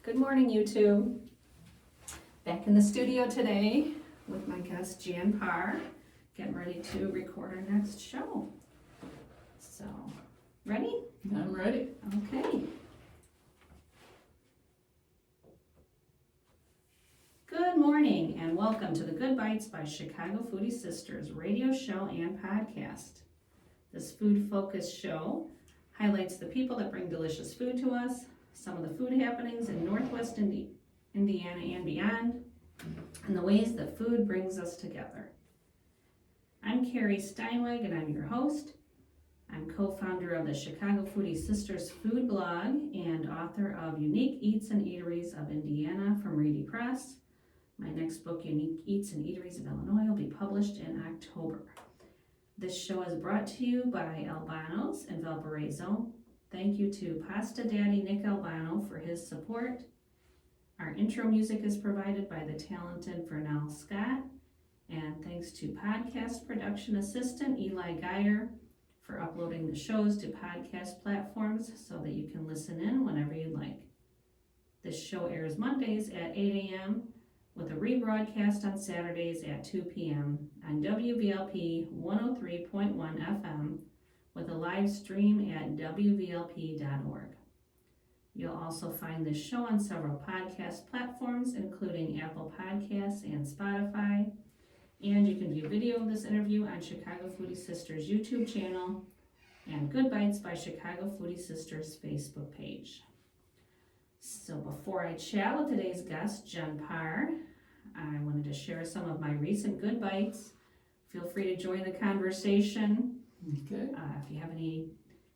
Good morning, YouTube. Back in the studio today with my guest Jan Parr, getting ready to record our next show. So, ready? I'm ready. Okay. Good morning and welcome to the Good Bytes by Chicago Foodie Sisters radio show and podcast. This food-focused show highlights the people that bring delicious food to us, some of the food happenings in Northwest Indiana and beyond, and the ways that food brings us together. I'm Carrie Steinweg and I'm your host. I'm co-founder of the Chicago Foodie Sisters food blog and author of Unique Eats and Eateries of Indiana from Reedy Press. My next book, Unique Eats and Eateries of Illinois, will be published in October. This show is brought to you by Albano's in Valparaiso. Thank you to Pasta Daddy Nick Albano for his support. Our intro music is provided by the talented Vernell Scott. And thanks to podcast production assistant Eli Geyer for uploading the shows to podcast platforms so that you can listen in whenever you'd like. This show airs Mondays at 8 a.m. with a rebroadcast on Saturdays at 2 p.m. on WVLP 103.1 FM with a live stream at wvlp.org. You'll also find this show on several podcast platforms, including Apple Podcasts and Spotify. And you can view video of this interview on Chicago Foodie Sisters YouTube channel and Good Bytes by Chicago Foodie Sisters Facebook page. So before I chat with today's guest, Jan Parr, I wanted to share some of my recent Good Bytes. Feel free to join the conversation. Okay. If you have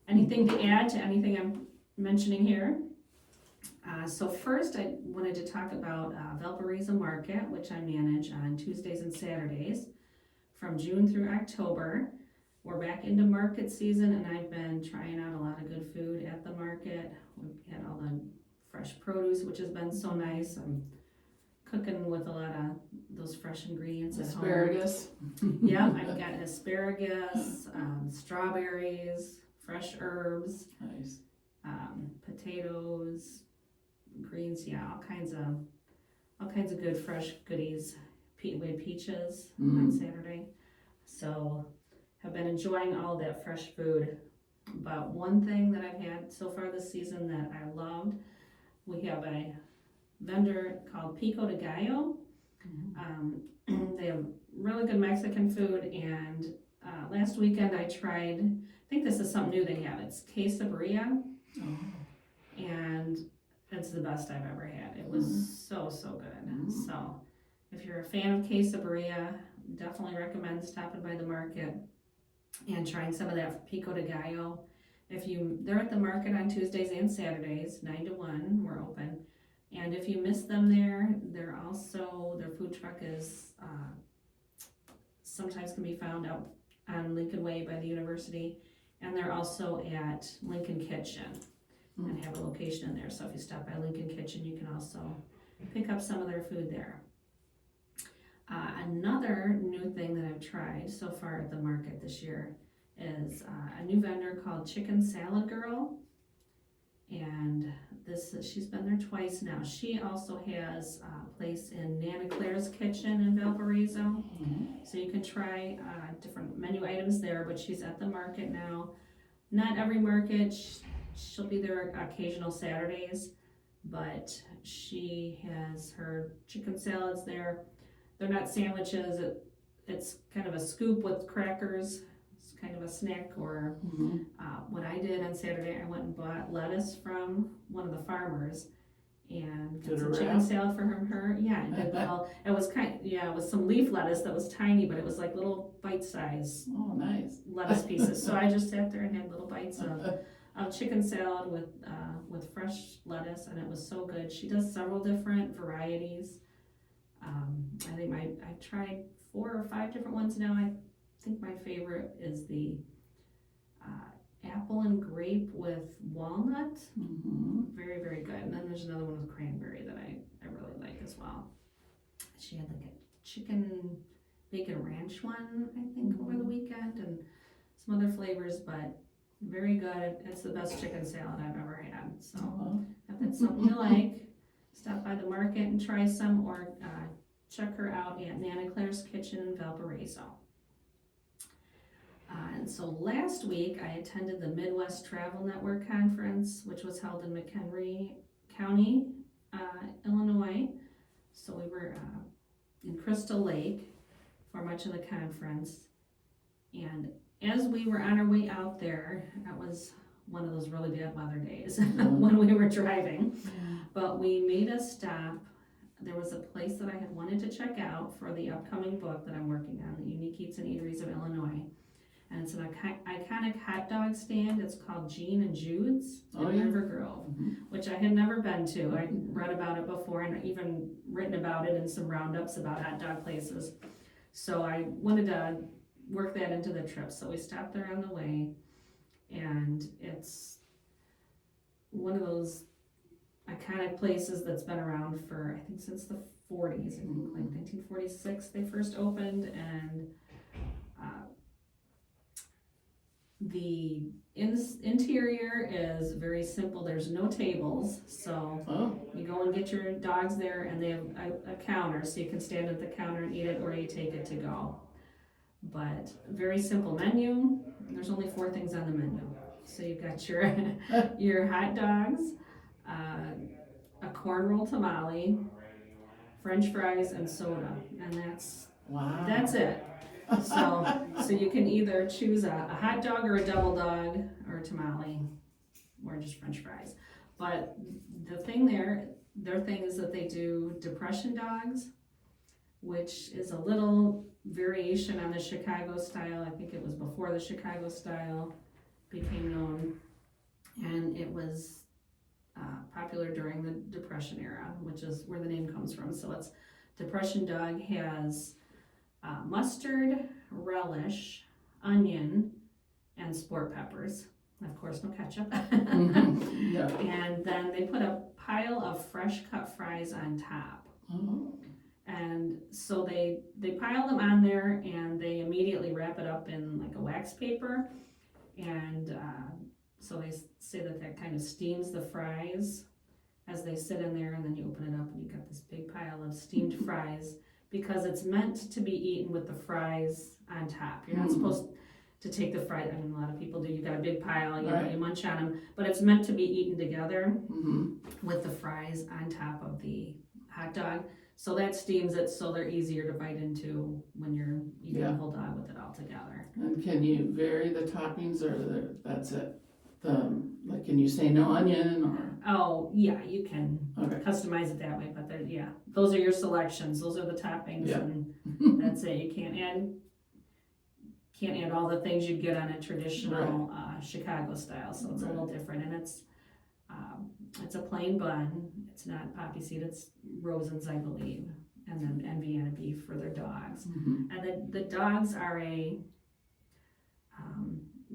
anything to add to anything I'm mentioning here. So first I wanted to talk about Valparaiso Market, which I manage on Tuesdays and Saturdays from June through October. We're back into market season and I've been trying out a lot of good food at the market. We've had all the fresh produce, which has been so nice. I'm cooking with a lot of those fresh ingredients at home. Asparagus. Yeah, I've got asparagus, strawberries, fresh herbs, Nice. potatoes, greens, yeah, all kinds of good fresh goodies. We had peaches on Saturday, so have been enjoying all that fresh food. But one thing that I've had so far this season that I loved, we have a vendor called Pico de Gallo. They have really good Mexican food, and last weekend I tried, I think this is something new they have, it's quesadilla, and it's the best I've ever had. It was so good. So if you're a fan of quesadilla, definitely recommend stopping by the market and trying some of that Pico de Gallo. They're at the market on Tuesdays and Saturdays, 9 to 1, we're open. And if you miss them there, their food truck is, sometimes can be found out on Lincoln Way by the university. And they're also at Lincoln Kitchen and have a location in there. So if you stop by Lincoln Kitchen, you can also pick up some of their food there. Another new thing that I've tried so far at the market this year is a new vendor called Chicken Salad Girl. And she's been there twice now. She also has a place in Nana Claire's Kitchen in Valparaiso. So you can try different menu items there, but she's at the market now. Not every market, she'll be there occasional Saturdays, but she has her chicken salads there. They're not sandwiches, it's kind of a scoop with crackers. It's kind of a snack, or what I did on Saturday, I went and bought lettuce from one of the farmers and got some chicken salad for her. Yeah, and did it was some leaf lettuce that was tiny, but it was like little bite-sized lettuce pieces. So I just sat there and had little bites of chicken salad with fresh lettuce, and it was so good. She does several different varieties. I think I've tried 4 or 5 different ones now. I think my favorite is the apple and grape with walnut. Very, very good. And then there's another one with cranberry that I really like as well. She had like a chicken bacon ranch one, I think, over the weekend, and some other flavors, but very good. It's the best chicken salad I've ever had. So if that's something you like, by the market and try some, or check her out at Nana Claire's Kitchen in Valparaiso. And so last week I attended the Midwest Travel Network Conference, which was held in McHenry County, Illinois. So we were in Crystal Lake for much of the conference. And as we were on our way out there, that was one of those really bad weather days when we were driving. But we made a stop. There was a place that I had wanted to check out for the upcoming book that I'm working on, The Unique Eats and Eateries of Illinois. And it's an iconic hot dog stand. It's called Gene and Jude's in River Grove, which I had never been to. I read about it before and even written about it in some roundups about hot dog places. So I wanted to work that into the trip. So we stopped there on the way, and it's one of those iconic places that's been around for, I think, since the 40s. I think like 1946 they first opened, and the interior is very simple. There's no tables, so you go and get your dogs there, and they have a counter, so you can stand at the counter and eat it, or you take it to go. But very simple menu. There's only 4 things on the menu. So you've got your hot dogs, a corn roll tamale, French fries, and soda, and that's it. So you can either choose a hot dog or a double dog or a tamale or just French fries. But the thing their thing is that they do depression dogs, which is a little variation on the Chicago style. I think it was before the Chicago style became known, and it was popular during the Depression era, which is where the name comes from. So it's depression dog has mustard, relish, onion, and sport peppers. Of course, no ketchup. And then they put a pile of fresh cut fries on top. And so they pile them on there, and they immediately wrap it up in like a wax paper. And so they say that kind of steams the fries as they sit in there, and then you open it up and you got this big pile of steamed fries, because it's meant to be eaten with the fries on top. You're not supposed to take the fries. I mean, a lot of people do. You got a big pile, you know, you munch on them, but it's meant to be eaten together with the fries on top of the hot dog. So that steams it, so they're easier to bite into when you're eating the whole dog with it all together. And can you vary the toppings, or that's it? Like, can you say no onion, or? Oh, yeah, you can customize it that way, but those are your selections. Those are the toppings, and that's it. You can't add all the things you'd get on a traditional Chicago style, so it's a little different. And it's a plain bun. It's not poppy seed, it's Rosen's, I believe, and then Vienna beef for their dogs. And the dogs are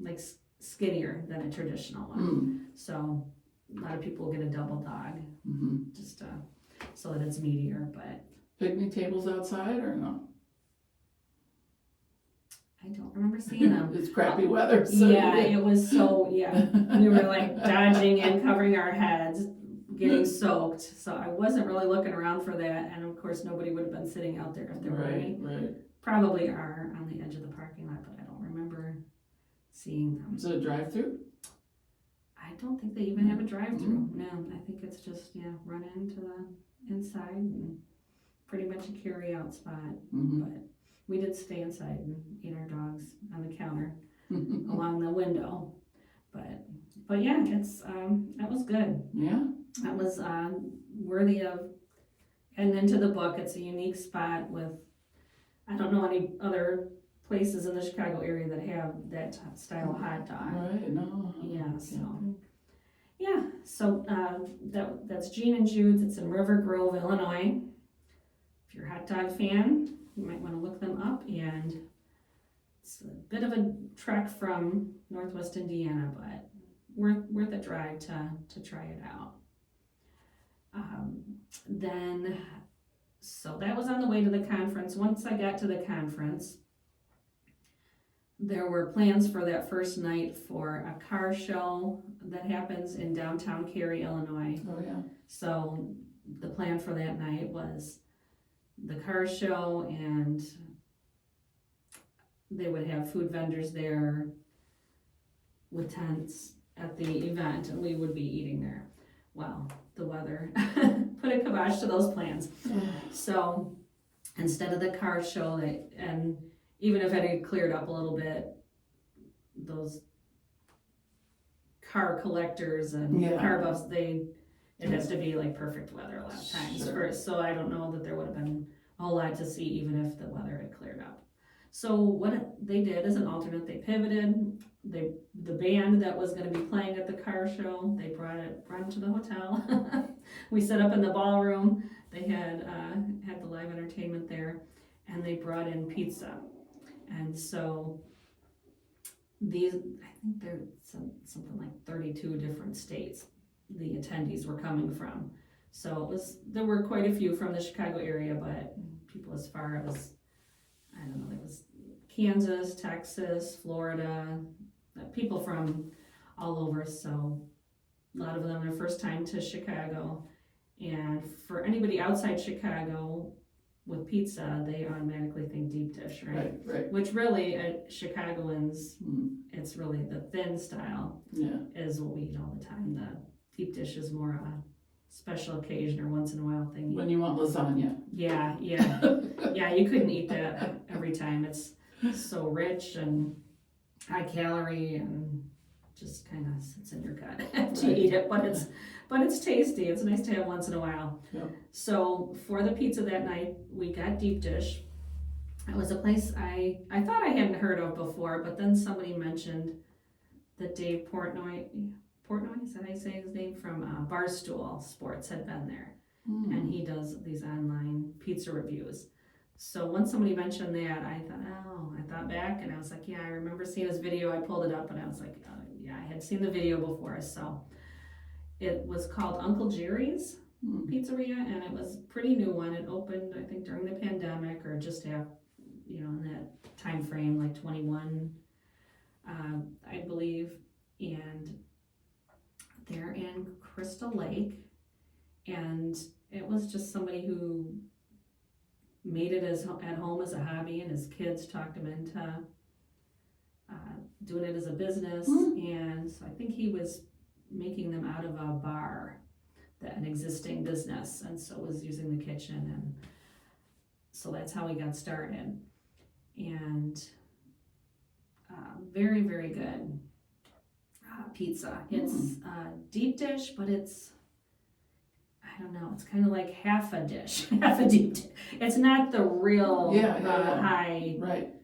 like skinnier than a traditional one. So a lot of people get a double dog, just so that it's meatier. But picnic tables outside, or no? I don't remember seeing them. It's crappy weather. So it was so, we were like dodging and covering our heads, getting soaked. So I wasn't really looking around for that. And of course, nobody would have been sitting out there if there were any. Probably are on the edge of the parking lot, but I don't remember seeing them. Is it a drive-through? I don't think they even have a drive-through. No, I think it's just, run into the inside and pretty much a carry-out spot. But we did stay inside and eat our dogs on the counter along the window. But yeah, it's that was good. Yeah. That was worthy of getting into the book. It's a unique spot with, I don't know any other places in the Chicago area that have that style hot dog. Right, no. Yeah, so. Yeah, so that's Gene and Jude's. It's in River Grove, Illinois. If you're a hot dog fan, you might want to look them up, and it's a bit of a trek from Northwest Indiana, but worth a drive to try it out. So that was on the way to the conference. Once I got to the conference, there were plans for that first night for a car show that happens in downtown Cary, Illinois. Oh, yeah. So the plan for that night was the car show, and they would have food vendors there with tents at the event, and we would be eating there. Well, the weather put a kibosh to those plans. So instead of the car show, and even if it had cleared up a little bit, those car collectors and car buffs, it has to be like perfect weather a lot of times. So I don't know that there would have been a whole lot to see even if the weather had cleared up. So what they did as an alternate, they pivoted. The band that was going to be playing at the car show, they brought it to the hotel. We set up in the ballroom. They had the live entertainment there, and they brought in pizza. And so I think they're something like 32 different states the attendees were coming from. So there were quite a few from the Chicago area, but people as far as, I don't know, there was Kansas, Texas, Florida, people from all over. So a lot of them their first time to Chicago. And for anybody outside Chicago with pizza, they automatically think deep dish, right? Right. Which really, Chicagoans, it's really the thin style is what we eat all the time. The deep dish is more a special occasion or once in a while thing. When you want lasagna. Yeah. Yeah, you couldn't eat that every time. It's so rich and high calorie and just kind of sits in your gut after you eat it, but it's tasty. It's nice to have once in a while. Yep. So for the pizza that night, we got deep dish. It was a place I thought I hadn't heard of before, but then somebody mentioned that Dave Portnoy, is that how you say his name, from Barstool Sports had been there. And he does these online pizza reviews. So once somebody mentioned that, I thought back and I was like, yeah, I remember seeing his video. I pulled it up and I was like, yeah, I had seen the video before. So it was called Uncle Jerry's Pizzeria, and it was a pretty new one. It opened, I think, during the pandemic or just in that time frame, like 21, I believe. And they're in Crystal Lake, and it was just somebody who made it at home as a hobby, and his kids talked him into doing it as a business. And so I think he was making them out of a bar, an existing business, and so was using the kitchen, and so that's how he got started. And very, very good pizza. It's deep dish, but it's, I don't know, it's kind of like half a dish, half a deep dish. It's not the real high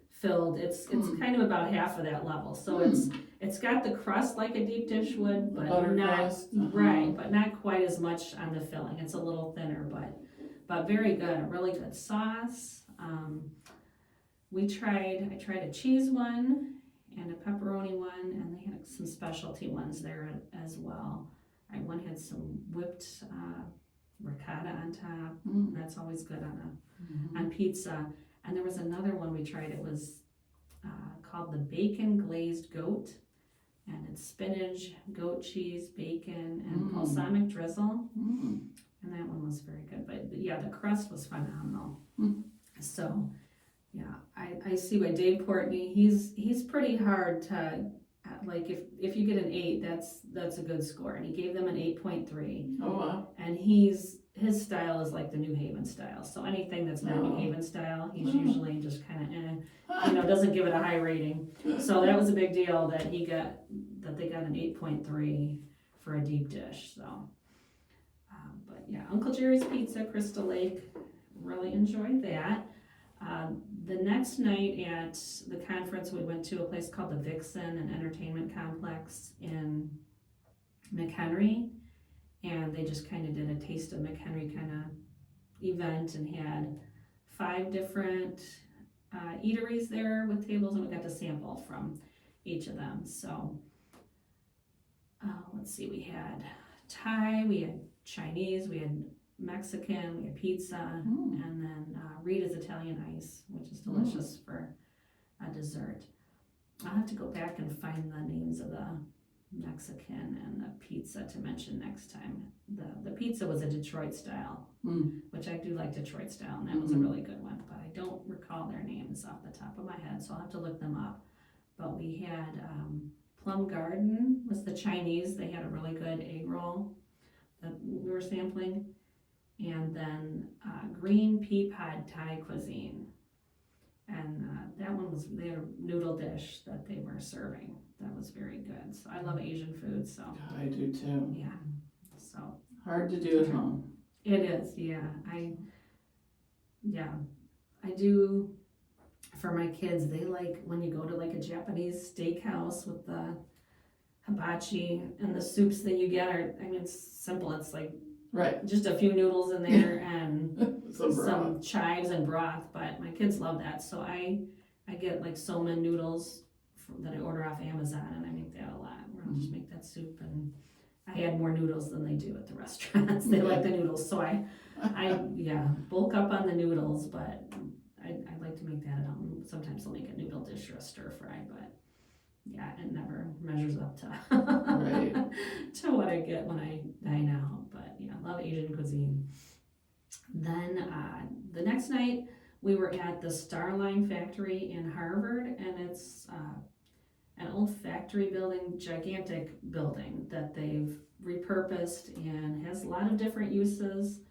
filled. It's kind of about half of that level. So it's got the crust like a deep dish would, but not but not quite as much on the filling. It's a little thinner, but very good. A really good sauce. I tried a cheese one and a pepperoni one, and they had some specialty ones there as well. One had some whipped ricotta on top. That's always good on pizza. And there was another one we tried. It was called the bacon glazed goat, and it's spinach, goat cheese, bacon, and balsamic drizzle. And that one was very good. But yeah, the crust was phenomenal. So yeah, I see why Dave Portnoy, he's pretty hard to, like, if you get an 8, that's a good score, and he gave them an 8.3. Oh wow! And his style is like the New Haven style. So anything that's not New Haven style, he's usually just kind of doesn't give it a high rating. So that was a big deal that they got an 8.3 for a deep dish. So, but yeah, Uncle Jerry's Pizza, Crystal Lake, really enjoyed that. The next night at the conference, we went to a place called the Vixen, an entertainment complex in McHenry, and they just kind of did a taste of McHenry kind of event and had 5 different eateries there with tables, and we got to sample from each of them. So let's see, we had Thai, we had Chinese, we had Mexican, we had pizza, and then Rita's Italian ice, which is delicious for a dessert. I'll have to go back and find the names of Mexican, and the pizza to mention next time. The pizza was a Detroit style, which I do like Detroit style, and that was a really good one, but I don't recall their names off the top of my head, so I'll have to look them up. But we had Plum Garden was the Chinese. They had a really good egg roll that we were sampling. And then Green Pea Pod Thai cuisine. And that one was, they had a noodle dish that they were serving. That was very good. So I love Asian food, so. I do too. Yeah, so. Hard to do at home. It is, yeah. I do, for my kids, they like when you go to like a Japanese steakhouse with the hibachi and the soups that you get are, I mean, it's simple. It's like right, just a few noodles in there and some chives and broth, but my kids love that. So I get like Soma noodles that I order off Amazon, and I make that a lot. Where I'll just make that soup, and I add more noodles than they do at the restaurants. They like the noodles, so I bulk up on the noodles, but I like to make that at home. Sometimes I'll make a noodle dish or a stir fry, but yeah, it never measures up to right. to what I get when I dine out. But yeah, I love Asian cuisine. Then the next night we were at the Starline factory in Harvard, and it's an old factory building, gigantic building that they've repurposed and has a lot of different uses.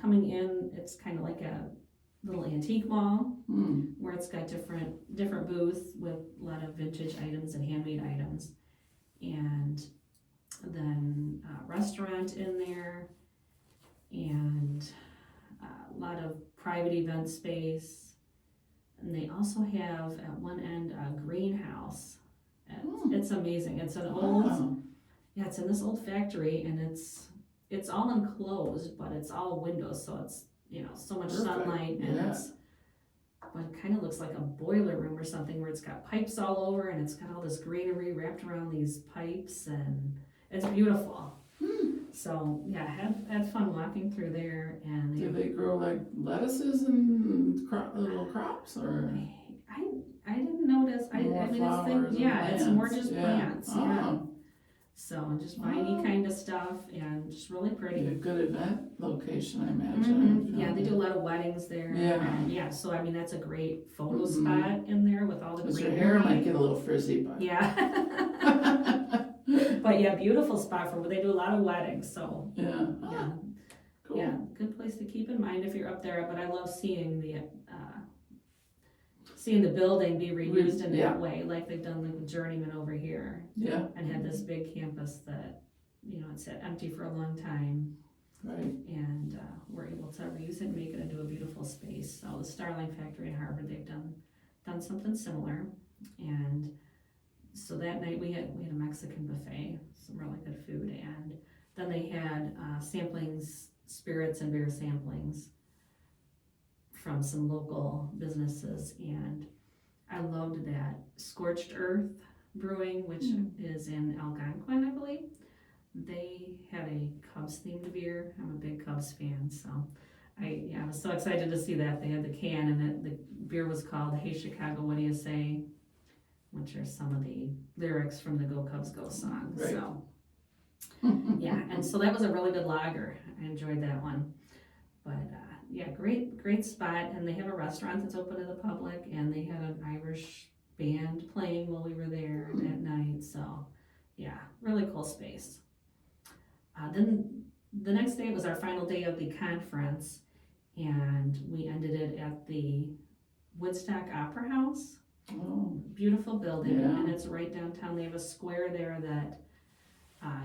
Coming in, it's kind of like a little antique mall where it's got different booths with a lot of vintage items and handmade items, and then a restaurant in there, and a lot of private event space. And they also have at one end a greenhouse. It's amazing. It's an old, it's in this old factory, and it's all enclosed, but it's all windows, so it's, so much sunlight, and but it kind of looks like a boiler room or something, where it's got pipes all over, and it's got all this greenery wrapped around these pipes, and it's beautiful. So yeah, had fun walking through there. And do they grow like lettuces and little crops, or? I didn't notice. I mean, it's more just plants. Yeah. So just viney kind of stuff, and just really pretty. A good event location, I imagine. Yeah, they do a lot of weddings there. Yeah. So I mean, that's a great photo spot in there with all the greenery. Your hair might get a little frizzy, but. Yeah. But yeah, beautiful spot for where they do a lot of weddings. So yeah. Cool. Yeah, good place to keep in mind if you're up there. But I love seeing the building be reused in that way, like they've done with Journeyman over here. Yeah. And had this big campus that, it's sat empty for a long time. Right. And we're able to reuse it and make it into a beautiful space. So the Starline factory in Harvard, they've done something similar. And so that night we had a Mexican buffet, some really good food, and then they had samplings, spirits and beer samplings from some local businesses, and I loved that Scorched Earth Brewing, which is in Algonquin, I believe. They had a Cubs themed beer. I'm a big Cubs fan, so I was so excited to see that. They had the can, and the beer was called Hey Chicago, What Do You Say? Which are some of the lyrics from the Go Cubs Go song. Right. So and so that was a really good lager. I enjoyed that one. But great spot, and they have a restaurant that's open to the public, and they had an Irish band playing while we were there that night. So really cool space. Then the next day, it was our final day of the conference, and we ended it at the Woodstock Opera House. Beautiful building, and it's right downtown. They have a square there that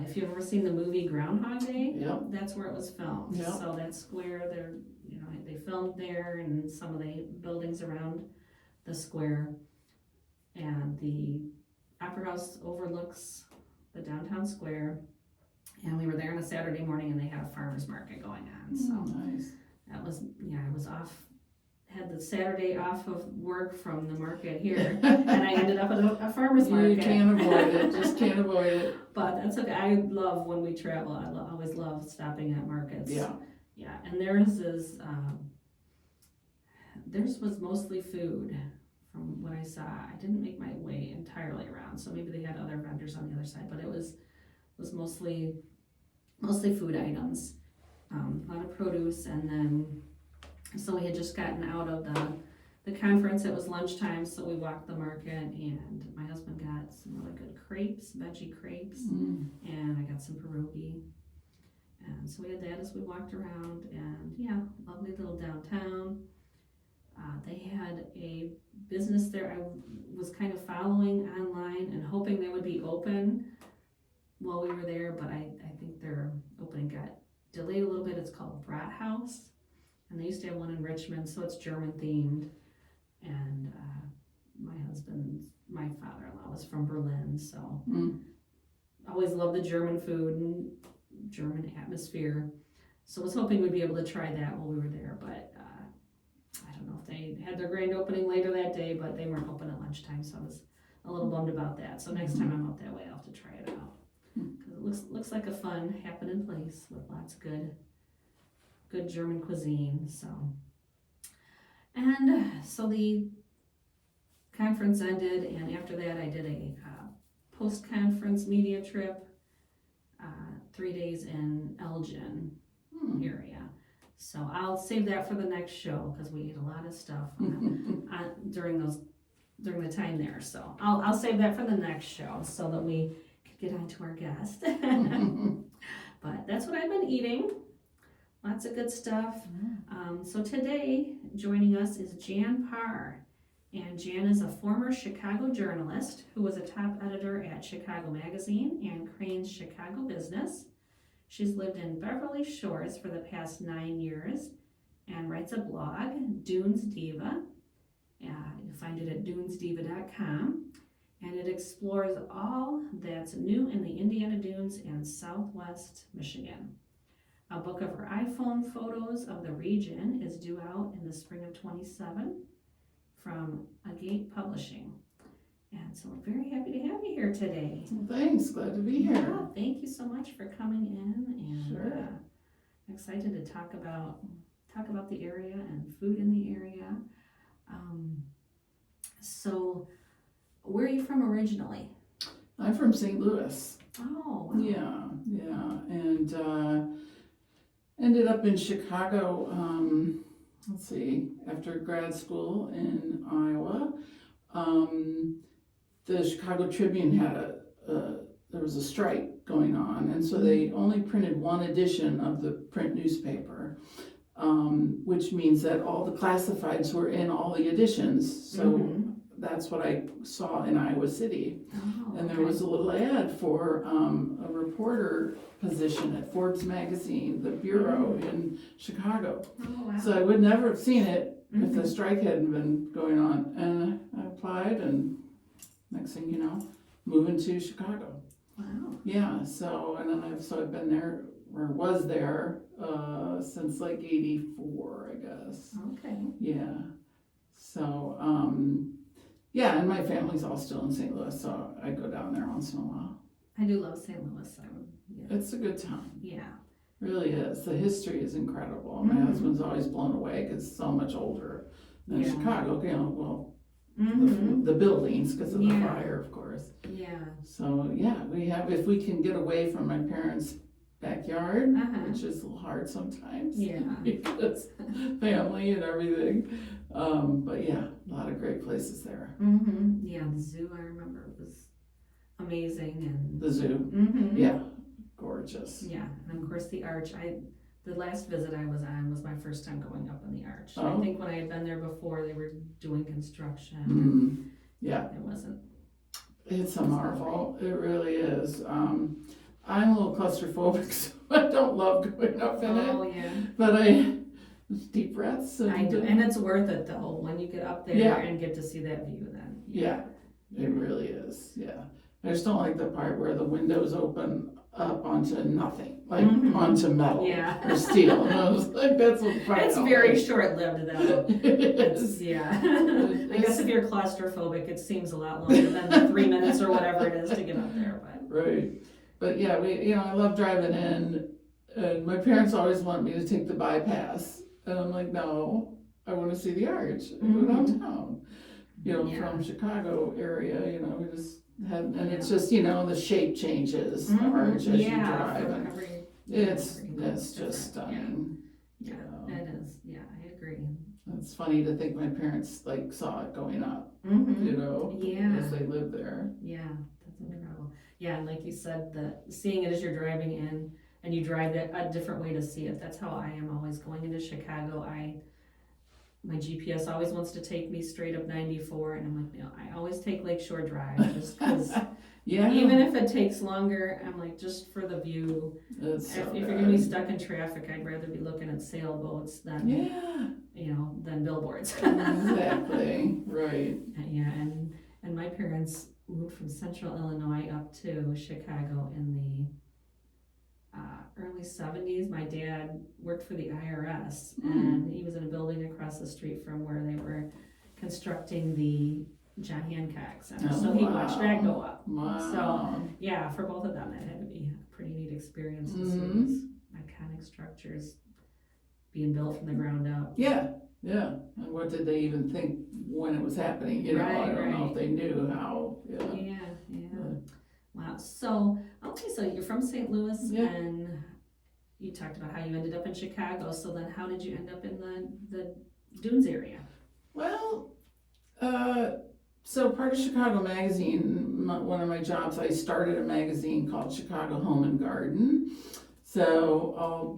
if you've ever seen the movie Groundhog Day, that's where it was filmed. So that square there, they filmed there, and some of the buildings around the square, and the Opera House overlooks the downtown square. And we were there on a Saturday morning, and they had a farmer's market going on. So nice. That was I was off. Had the Saturday off of work from the market here, and I ended up at a farmer's market. You can't avoid it, just can't avoid it. But that's okay. I love when we travel. I always love stopping at markets. Yeah. And theirs was mostly food from what I saw. I didn't make my way entirely around, so maybe they had other vendors on the other side, but it was mostly food items, a lot of produce, and then, so we had just gotten out of the conference. It was lunchtime, so we walked the market, and my husband got some really good crepes, veggie crepes, and I got some pierogi. And so we had that as we walked around, and yeah, lovely little downtown. They had a business there I was kind of following online and hoping they would be open while we were there, but I think their opening got delayed a little bit. It's called Brat House, and they used to have one in Richmond, so it's German themed. And my father-in-law was from Berlin, so always loved the German food and German atmosphere. So I was hoping we'd be able to try that while we were there, but I don't know if they had their grand opening later that day, but they weren't open at lunchtime, so I was a little bummed about that. So next time I'm up that way, I'll have to try it out, because it looks like a fun happening place with lots of good German cuisine. So the conference ended, and after that I did a post-conference media trip, 3 days in Elgin area. So I'll save that for the next show, because we ate a lot of stuff during the time there. So I'll save that for the next show so that we can get on to our guest. But that's what I've been eating. Lots of good stuff. So today, joining us is Jan Parr. And Jan is a former Chicago journalist who was a top editor at Chicago Magazine and Crane's Chicago Business. She's lived in Beverly Shores for the past 9 years and writes a blog, Dunes Diva. You'll find it at dunesdiva.com. And it explores all that's new in the Indiana Dunes and Southwest Michigan. A book of her iPhone photos of the region is due out in the spring of 27 from Agate Publishing. And so we're very happy to have you here today. Well, thanks, glad to be here. Yeah, thank you so much for coming in, and Sure. Excited to talk about the area and food in the area. So where are you from originally? I'm from St. Louis. Oh, wow. Yeah, and ended up in Chicago, after grad school in Iowa. The Chicago Tribune had there was a strike going on, and so they only printed one edition of the print newspaper, which means that all the classifieds were in all the editions. So that's what I saw in Iowa City. Oh, and there was a little ad for a reporter position at Forbes magazine, the bureau in Chicago. Oh, wow. So I would never have seen it if the strike hadn't been going on. And I applied, and next thing you know, moving to Chicago. Wow. Yeah, so I've been there, or was there, since like 84, I guess. Okay. Yeah. So, and my family's all still in St. Louis, so I go down there once in a while. I do love St. Louis. It's a good time. Yeah. Really is. The history is incredible. My husband's always blown away because it's so much older than Chicago. You know, the buildings because of the fire, of course. Yeah. So we have, if we can get away from my parents' backyard, which is a little hard sometimes. Yeah. Because family and everything. But yeah, a lot of great places there. Yeah, the zoo, I remember, was amazing. And the zoo. Yeah, gorgeous. Yeah, and of course the arch. The last visit I was on was my first time going up on the arch. Oh. I think when I had been there before, they were doing construction. Yeah. It wasn't. It's a marvel. It really is. I'm a little claustrophobic, so I don't love going up in it. Oh, yeah. But deep breaths. I do, and it's worth it though when you get up there and get to see that view. Then. Yeah, it really is. Yeah, I just don't like the part where the windows open up onto nothing, like onto metal or steel. And I was like, that's what part. It's very short-lived though. It's, I guess if you're claustrophobic, it seems a lot longer than the 3 minutes or whatever it is to get up there. But. Right, but yeah, I love driving in, and my parents always want me to take the bypass, and I'm like, no, I want to see the arch. I go downtown. Yeah. from Chicago area, we just had, and it's just, the shape changes, the arch as you drive, and it's just stunning. Yeah, it is, yeah, I agree. It's funny to think my parents like saw it going up, Yeah. as they lived there. Yeah, that's incredible. Yeah, and like you said, seeing it as you're driving in, and you drive it a different way to see it. That's how I am always going into Chicago. My GPS always wants to take me straight up 94, and I'm like, no, I always take Lakeshore Drive just because. Yeah. Even if it takes longer, I'm like, just for the view. It's so If you're gonna be stuck in traffic, I'd rather be looking at sailboats than than billboards. Exactly. Right. Yeah, and my parents moved from Central Illinois up to Chicago in the early 70s. My dad worked for the IRS, and he was in a building across the street from where they were constructing the John Hancock Center. So he watched that go up. Wow. So yeah, for both of them, that had to be a pretty neat experience to see these iconic structures being built from the ground up. Yeah. And what did they even think when it was happening? I don't know if they knew how. Yeah. Wow. So you're from St. Louis, and you talked about how you ended up in Chicago. So then, how did you end up in the Dunes area? Well, so part of Chicago Magazine, one of my jobs, I started a magazine called Chicago Home and Garden. So all,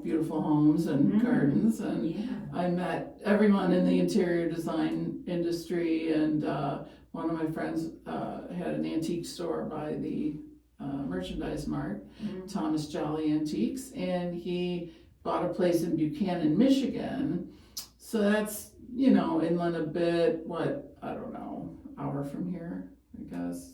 beautiful homes and gardens, and I met everyone in the interior design industry, and one of my friends had an antique store by the Merchandise Mart, Thomas Jolly Antiques, and he bought a place in Buchanan, Michigan. So that's, inland a bit, I don't know, hour from here, I guess.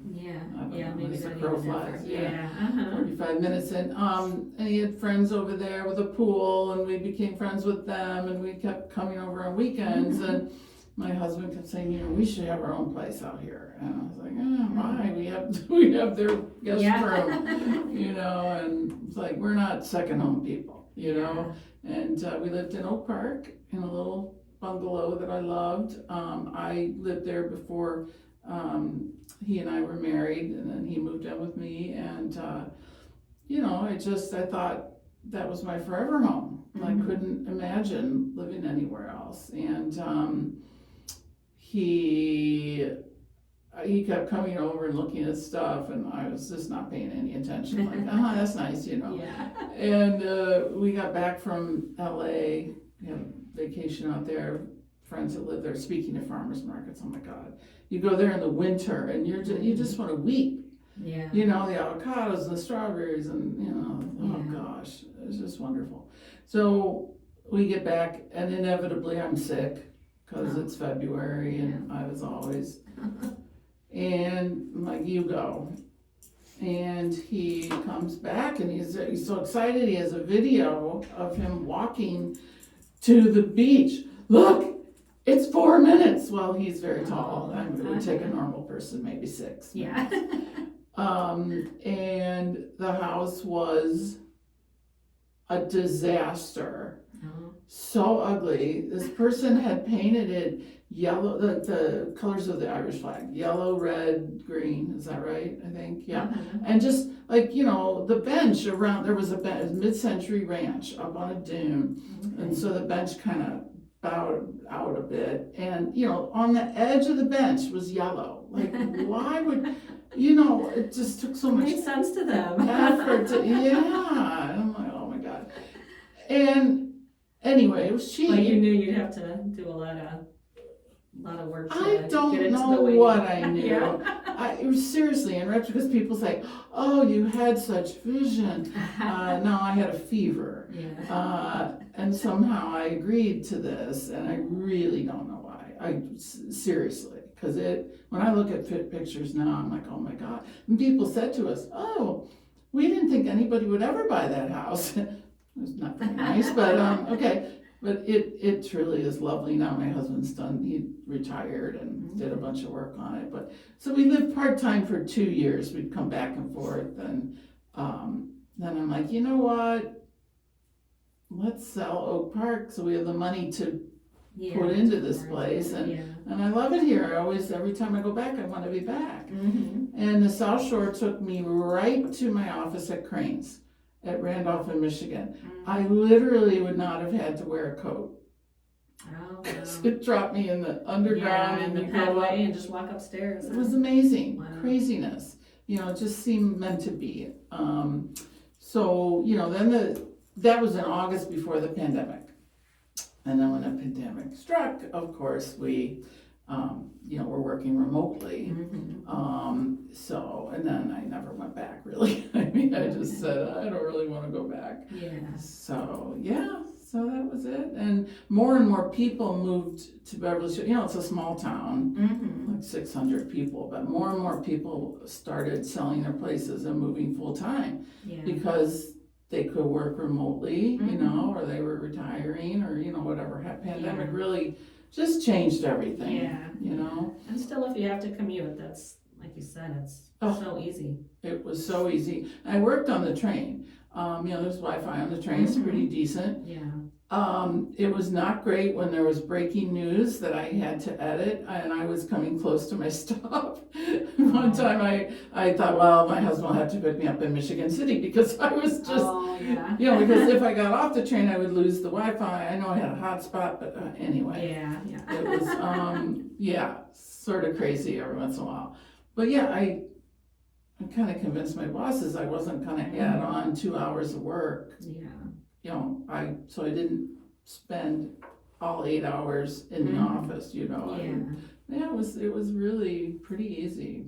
Maybe the not crow even flies. that. 45 minutes in. And he had friends over there with a pool, and we became friends with them, and we kept coming over on weekends. And my husband kept saying, we should have our own place out here. And I was like, why? We have their guest room, and it's like, we're not second home people, And we lived in Oak Park in a little bungalow that I loved. I lived there before he and I were married, and then he moved in with me, and I thought that was my forever home. I couldn't imagine living anywhere else. And he kept coming over and looking at stuff, and I was just not paying any attention. Like, that's nice, And we got back from LA, we had a vacation out there, friends that live there. Speaking of farmers markets, oh my God, you go there in the winter, and you just want to weep. Yeah. The avocados and the strawberries, and oh gosh, it's just wonderful. So we get back, and inevitably I'm sick because it's February, and I was always. And I'm like, you go. And he comes back, and he's so excited. He has a video of him walking to the beach. Look, it's 4 minutes. Well, he's very tall. It would take a normal person maybe 6 minutes. And the house was a disaster. So ugly. This person had painted it yellow, the colors of the Irish flag, yellow, red, green. Is that right? I think, yeah. And just like, the bench around, there was a mid-century ranch up on a dune. And so the bench kind of bowed out a bit. And, on the edge of the bench was yellow. Like, why would, it just took so much. Makes sense to them. Effort to, And I'm like, oh my God. And anyway, it was cheap. Well, you knew you'd have to do a lot of work to I don't get into know the way. what I knew. It was seriously, in retrospect, because people say, oh, you had such vision. No, I had a fever. And somehow I agreed to this, and I really don't know why. Seriously, because when I look at pictures now, I'm like, oh my God. And people said to us, oh, we didn't think anybody would ever buy that house. It's not very nice, but okay. But it truly is lovely now. My husband's he retired and did a bunch of work on it. But so we lived part-time for 2 years. We'd come back and forth, and then I'm like, you know what? Let's sell Oak Park so we have the money to put into this place, and I love it here. I always, every time I go back, I want to be back. And the South Shore took me right to my office at Crane's at Randolph in Michigan. I literally would not have had to wear a coat. Oh, Because wow. it dropped me in the underground and and the you go up. pedway and just walk upstairs. It was amazing. Wow. Craziness. You know, it just seemed meant to be. So, you know, then that was in August before the pandemic. And then when the pandemic struck, of course, we, you know, we're working remotely. So, and then I never went back really. I mean, I just said, I don't really want to go back. So, yeah, so that was it. And more people moved to Beverly Shores. You know, it's a small town, like 600 people, but more and more people started selling their places and moving full time because they could work remotely, you know, or they were retiring or, you know, whatever. Pandemic really just changed everything, you know. And still, if you have to commute, that's, like you said, it's so easy. It was so easy. I worked on the train. You know, there's Wi-Fi on the train. It's pretty decent. It was not great when there was breaking news that I had to edit and I was coming close to my stop. One time I thought, well, my husband will have to pick me up in Michigan City because I was just, you know, because if I got off the train, I would lose the Wi-Fi. I know I had a hotspot, but anyway. It was, sort of crazy every once in a while. But yeah, I kind of convinced my bosses I wasn't going to add on 2 hours of work. You know, so I didn't spend all 8 hours in the office, you know. It was really pretty easy.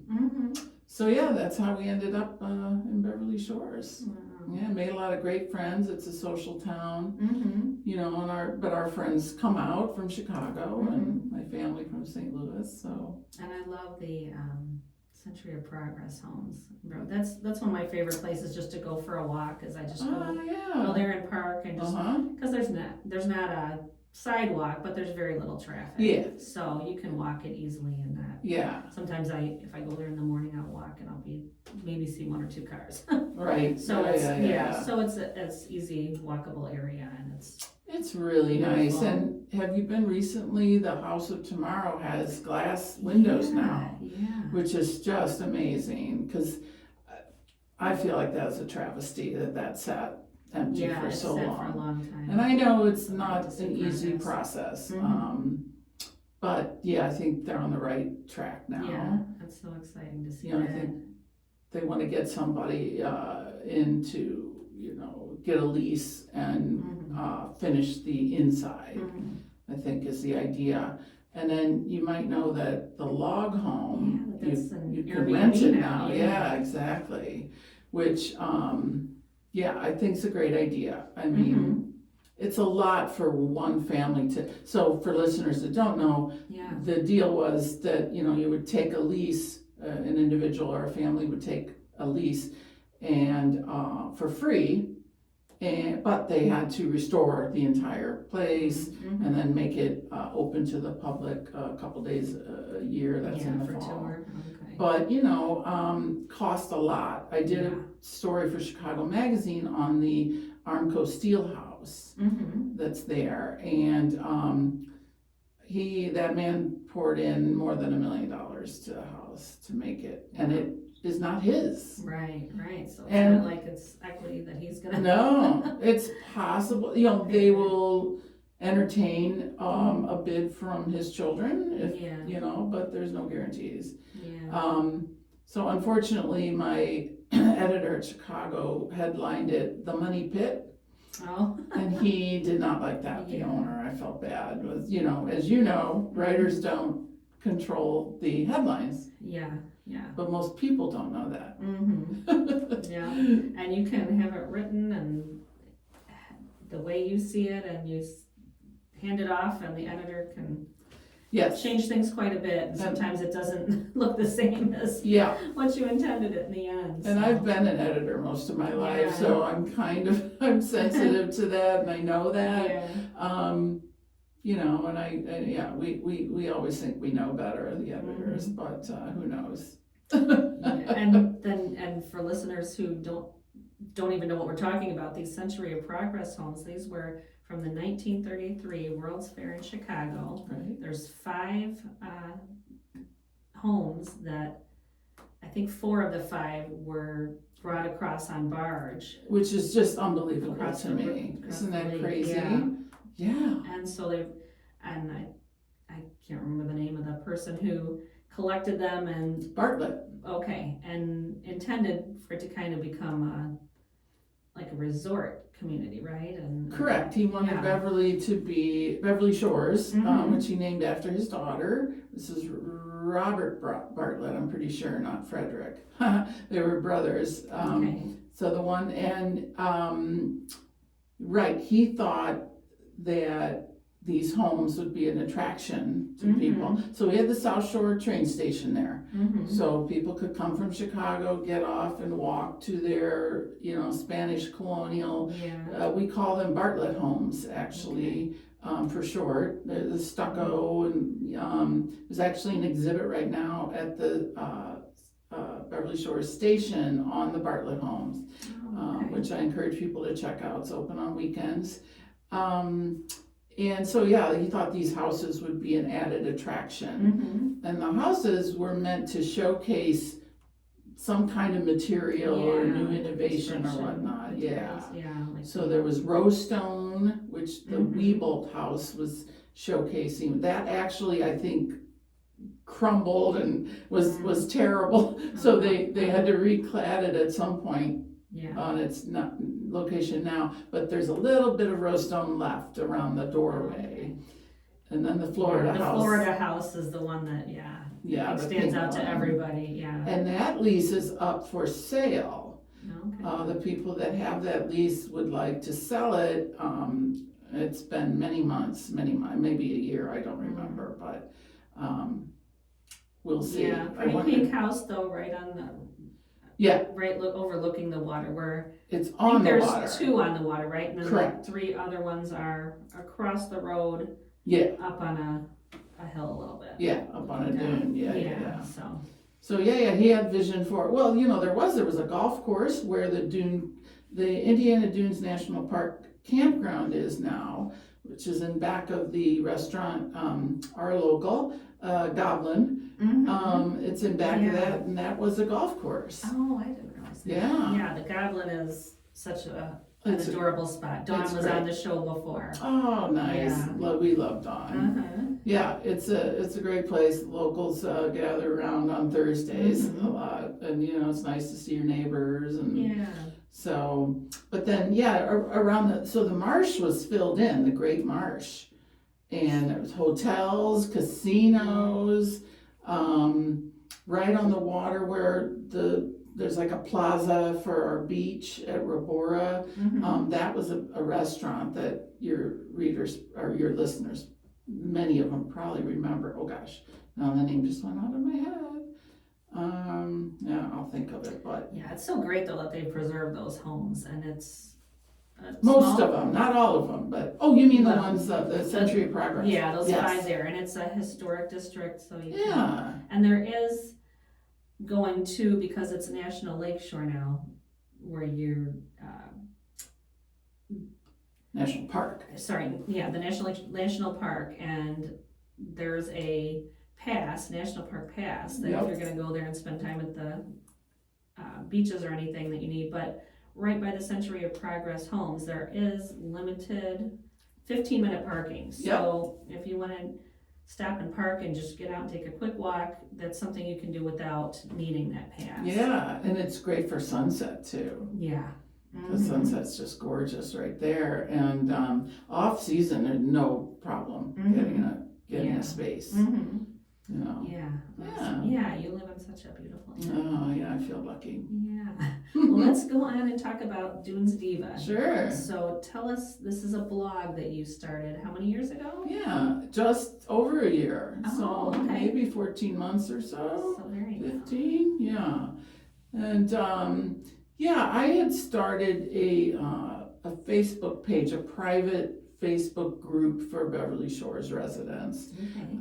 So yeah, that's how we ended up in Beverly Shores. Made a lot of great friends. It's a social town, you know, and our friends come out from Chicago and my family from St. Louis. So. And I love the Century of Progress homes. That's one of my favorite places just to go for a walk. Is I just go there and park and just because there's not a sidewalk, but there's very little traffic. So you can walk it easily in that. Sometimes if I go there in the morning, I'll walk and I'll maybe see 1 or 2 cars. Right. So so it's easy walkable area and it's really beautiful. Nice. And have you been recently? The House of Tomorrow has glass windows now, which is just amazing because I feel like that's a travesty that sat empty for so long. For a long time. And I know it's not an easy process, but I think they're on the right track now. Yeah, that's so exciting to see. You know, I think they want to get somebody into, you know, get a lease and finish the inside, I think is the idea. And then you might know that the log home, you can rent it now. Exactly. Which, I think is a great idea. I mean, it's a lot for one family so for listeners that don't know, the deal was that, you know, you would take a lease, an individual or a family would take a lease and for free, but they had to restore the entire place and then make it open to the public a couple days a year. That's in the fall. Tour. But you know, cost a lot. I did a story for Chicago Magazine on the Armco Steel House that's there, and that man poured in more than $1 million to the house to make it, and it is not his. Right. So it's not like it's equity that he's gonna. No, it's possible. You know, they will entertain a bid from his children, if you know, but there's no guarantees. So unfortunately, my editor at Chicago headlined it "The Money Pit." And he did not like that. The owner, I felt bad. Was, you know, as you know, writers don't control the headlines. But most people don't know that. And you can have it written and the way you see it, and you hand it off, and the editor can change things quite a bit. And sometimes it doesn't look the same as what you intended it in the end. And I've been an editor most of my life, so I'm sensitive to that, and I know that. You know, and we always think we know better, the editors, but who knows? And for listeners who don't even know what we're talking about, these Century of Progress homes, these were from the 1933 World's Fair in Chicago. Right. There's 5 homes that, I think 4 of the 5 were brought across on barge. Which is just unbelievable Across to the me. across Isn't the that lake, crazy? yeah. Yeah. And so and I can't remember the name of the person who collected them and, Bartlett. okay, and intended for it to kind of become like a resort community, right? And Correct. He wanted yeah. Beverly to be Beverly Shores, Mhm. which he named after his daughter. This is Robert Bartlett, I'm pretty sure, not Frederick. They were brothers. Okay. So the one, and right, he thought that these homes would be an attraction to Mhm. people. So we had the South Shore train station there. Mhm. So people could come from Chicago, get off and walk to their, Spanish colonial. Yeah. We call them Bartlett homes, actually, for short. The stucco, and there's actually an exhibit right now at the Beverly Shores station on the Bartlett homes, Oh, okay. which I encourage people to check out. It's open on weekends. And so, yeah, he thought these houses would be an added attraction. Mhm. And the houses were meant to showcase some kind of material or Yeah, new innovation or construction whatnot. materials, Yeah. yeah. Like So there was Rowstone, which the Mhm. Weebolt house was showcasing. That actually, I think, crumbled and was terrible. So they had to reclad it at some point yeah. on its location now, but there's a little bit of Rowstone left around the doorway. And then the Florida The house. Florida house is the one that, Yeah, it the stands pink out to one. everybody, yeah. And that lease is up for sale. Okay. The people that have that lease would like to sell it. It's been many months, maybe a year, I don't remember, but we'll see. Yeah, pretty pink house though, right on the. Yeah. Right, overlooking the water, where It's I think on the water. there's 2 on the water, right? And then Correct. the 3 other ones are across the road. Yeah. Up on a hill a little bit. Yeah, up on a dune. Yeah. So he had vision for, well, there was a golf course where the Indiana Dunes National Park campground is now, which is in back of the restaurant, our local, Goblin. Mm-hmm. It's in back of that, and that was a golf course. Oh, I didn't realize that. Yeah. Yeah, the Goblin is such an adorable spot. Dawn was great. on the show before. Oh, nice. Yeah. We love Dawn. Yeah, it's a great place. Locals gather around on Thursdays a lot, and it's nice to see your neighbors and so. But then around the marsh was filled in, the Great Marsh, and there was hotels, casinos, right on the water where there's like a plaza for our beach at Robora. That was a restaurant that your readers or your listeners, many of them probably remember. Oh gosh, now the name just went out of my head. I'll think of it, but. Yeah, it's so great though that they preserve those homes, and it's. Most of them, not all of them, but, oh, you mean the ones, the Century of Progress? Yeah, those Yes. 5 there, and it's a historic district, so you Yeah. can. And there is going to, because it's a national lakeshore now, where you're, National Park. the national park, and there's a national park pass, that if you're gonna go there and spend time at the beaches or anything that you need, but right by the Century of Progress homes, there is limited 15-minute parking. So if you wanna stop and park and just get out and take a quick walk, that's something you can do without needing that pass. Yeah, and it's great for sunset too. Yeah. The sunset's just gorgeous right there, and off season, there's no problem getting a space. Yeah, you live in such a beautiful area. Oh yeah, I feel lucky. Yeah. Well, let's go on and talk about Dunes Diva. Sure. So tell us, this is a blog that you started how many years ago? Yeah, just over a year. Oh, so okay. Maybe 14 months or so. So there you 15, yeah. And I had started a Facebook page, a private Facebook group for Beverly Shores residents. Okay.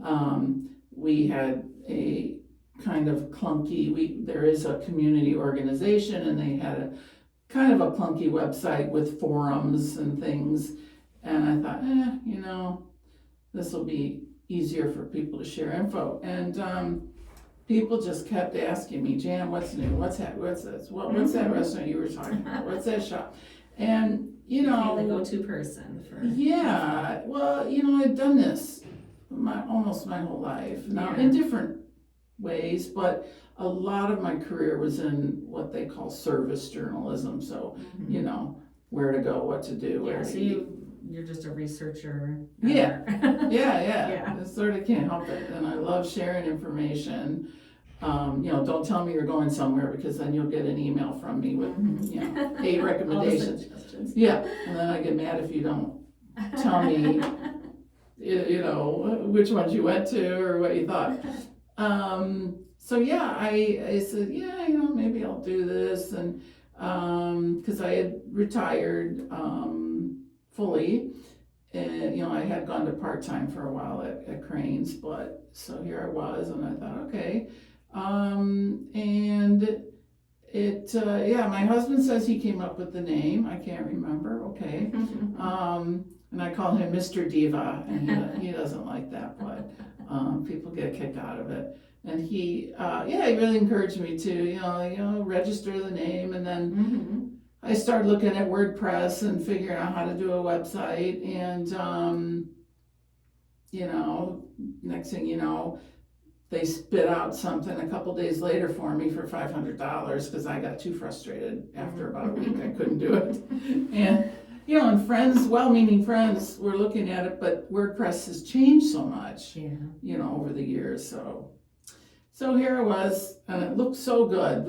We had a kind of clunky, there is a community organization, and they had kind of a clunky website with forums and things. And I thought, this will be easier for people to share info. And people just kept asking me, Jan, what's new? What's that? What's this? What's that restaurant you were talking about? What's that shop? And, the go-to person for. Yeah, well, I've done this almost my whole life. Now, in different ways, but a lot of my career was in what they call service journalism. So, where to go, what to do, where to eat. You're just a researcher. Yeah. I sort of can't help it. And I love sharing information. Don't tell me you're going somewhere, because then you'll get an email from me with, 8 recommendations. Yeah, and then I get mad if you don't tell me, which ones you went to or what you thought. So yeah, I said, maybe I'll do this. And, cause I had retired, fully. And, I had gone to part-time for a while at Cranes, but so here I was, and I thought, okay. And it, my husband says he came up with the name. I can't remember. Okay. And I call him Mr. Diva, and he doesn't like that, but, people get a kick out of it. And he really encouraged me to, register the name. And then I started looking at WordPress and figuring out how to do a website. And, next thing you know, they spit out something a couple days later for me for $500, because I got too frustrated after about a week. I couldn't do it. And, and friends, well-meaning friends, were looking at it, but WordPress has changed so much, over the years. So here I was, and it looked so good.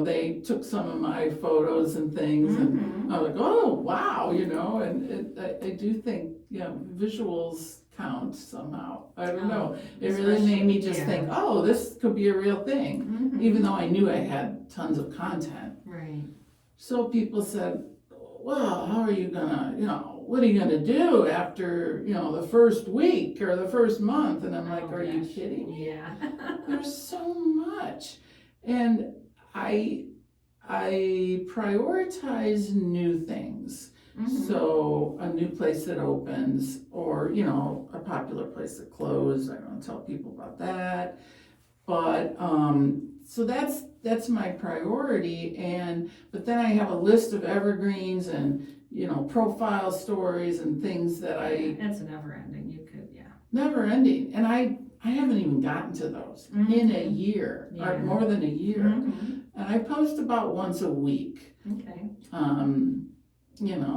They took some of my photos and things, and I was like, oh, wow, and I do think, visuals count somehow. I don't know. It really made me just think, oh, this could be a real thing, even though I knew I had tons of content. Right. So people said, well, how are you gonna, what are you gonna do after, the first week or the first month? And I'm like, are you kidding me? Yeah. There's so much. And I prioritize new things. So a new place that opens, or, a popular place that closed. I don't tell people about that. But, so that's my priority. But then I have a list of evergreens and, profile stories and things that It's never ending. Never ending. And I haven't even gotten to those in a year, or more than a year. And I post about once a week. Okay.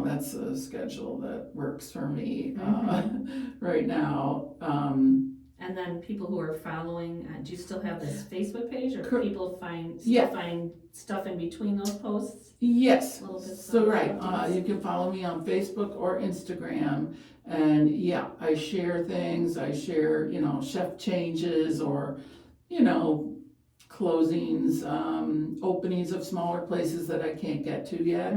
That's a schedule that works for me right now. And then people who are following, do you still have this Facebook page, or people find stuff in between those posts? Yes. So you can follow me on Facebook or Instagram, and I share things. I share, chef changes, or, closings, openings of smaller places that I can't get to yet.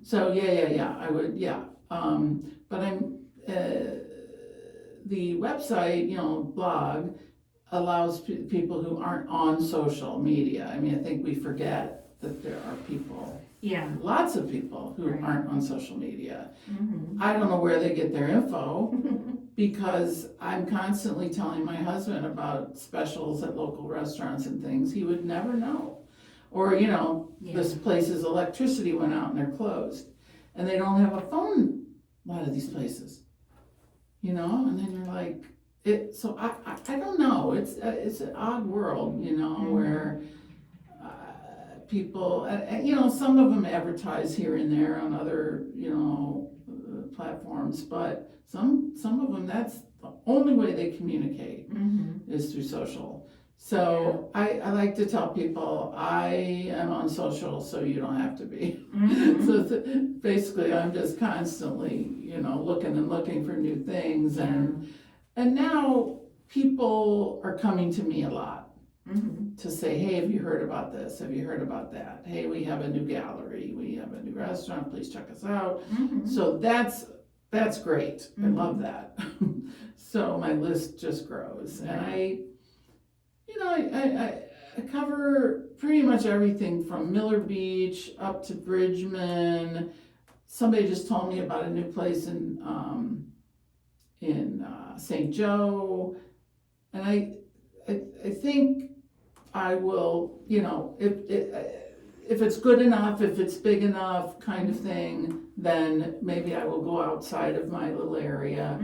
So I would, but I'm, the website, blog, allows people who aren't on social media. I mean, I think we forget that there are people, lots of people who aren't on social media. I don't know where they get their info, because I'm constantly telling my husband about specials at local restaurants and things he would never know. Or, this place's electricity went out and they're closed. And they don't have a phone, a lot of these places. And then you're like, so I don't know. It's an odd world, where people, some of them advertise here and there on other, platforms, but some of them, that's the only way they communicate is through social. So I like to tell people I am on social, so you don't have to be. So basically, I'm just constantly, looking for new things, and now people are coming to me a lot to say, hey, have you heard about this? Have you heard about that? Hey, we have a new gallery, we have a new restaurant, please check us out. So that's great. I love that. So my list just grows, and I cover pretty much everything from Miller Beach up to Bridgman. Somebody just told me about a new place in St. Joe, and I think I will, if it's good enough, if it's big enough, kind of thing, then maybe I will go outside of my little area.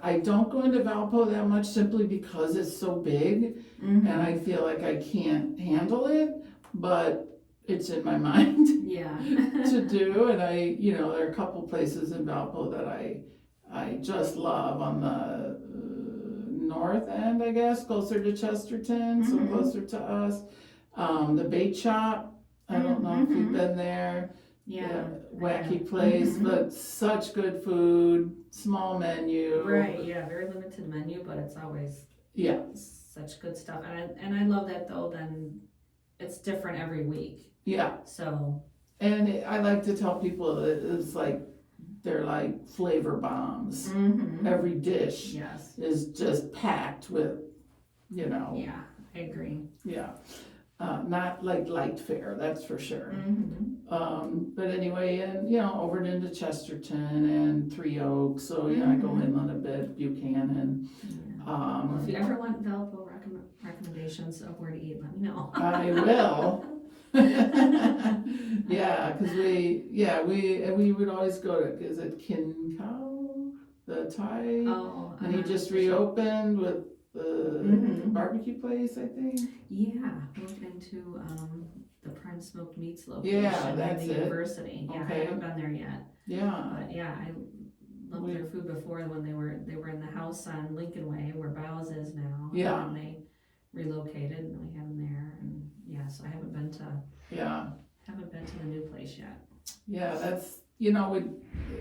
I don't go into Valpo that much simply because it's so big, and I feel like I can't handle it, but it's in my mind to do, and there are a couple places in Valpo that I just love on the north end, I guess, closer to Chesterton, so closer to us. The bait shop, I don't know if you've been there. Wacky place, but such good food, small menu. Right, very limited menu, but it's always such good stuff. And I love that though, then it's different every week. So. And I like to tell people that it's like, they're like flavor bombs. Every dish is just packed with, Yeah, I agree. Not like light fare, that's for sure. But anyway, and over into Chesterton and Three Oaks, so I go inland a bit, Buchanan. Well, if you ever want Valpo recommendations of where to eat, let me know. I will. Because we would always go to, is it Kin Cow, the Thai? Oh, and he just reopened with the barbecue place, I think. Moved into the Prime Smoked Meats location that's in the it. University. I haven't been there yet. But I loved their food before when they were in the house on Lincoln Way where Bow's is now. And they relocated and we had them there, and so I haven't been to the new place yet. That's we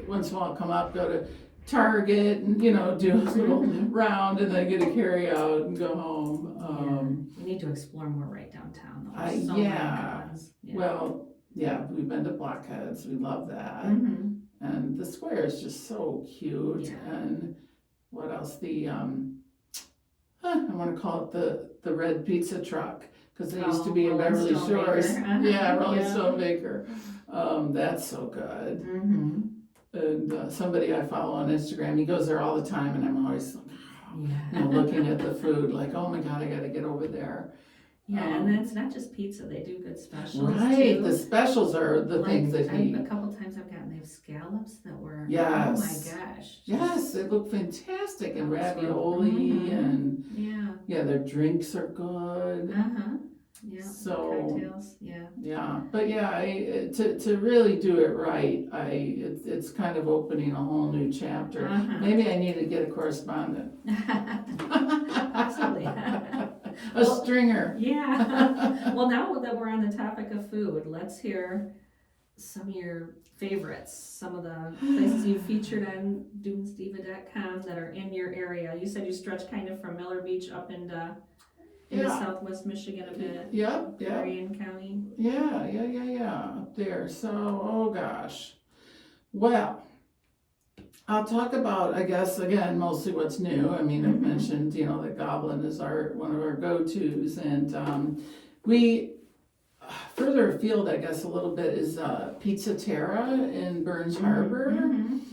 once in a while come up, go to Target and do a little round and then get a carry out and go home. We need to explore more right downtown though. So many good ones. Well, we've been to Blockheads, we love that. And the square is just so cute. And what else? The I want to call it the red pizza truck, because they used to be in Beverly Shores. Rolling Stone Baker. That's so good. And somebody I follow on Instagram, he goes there all the time, and I'm always looking at the food like, oh my God, I got to get over there. And it's not just pizza; they do good specials too. too. The specials are the things that a couple times I've gotten, they have scallops that were oh my gosh, they look fantastic, and ravioli and their drinks are good. So cocktails, but to really do it right, it's kind of opening a whole new chapter. Maybe I need to get a correspondent. Possibly. A stringer. Well, now that we're on the topic of food, let's hear some of your favorites, some of the places you featured on dunesdiva.com that are in your area. You said you stretch kind of from Miller Beach up into southwest Michigan a bit. Marion County. Up there. So, oh gosh. Well, I'll talk about, I guess, again, mostly what's new. I mean, I've mentioned, the Goblin is one of our go-tos, and we, further afield, I guess, a little bit is Pizza Terra in Burns Harbor.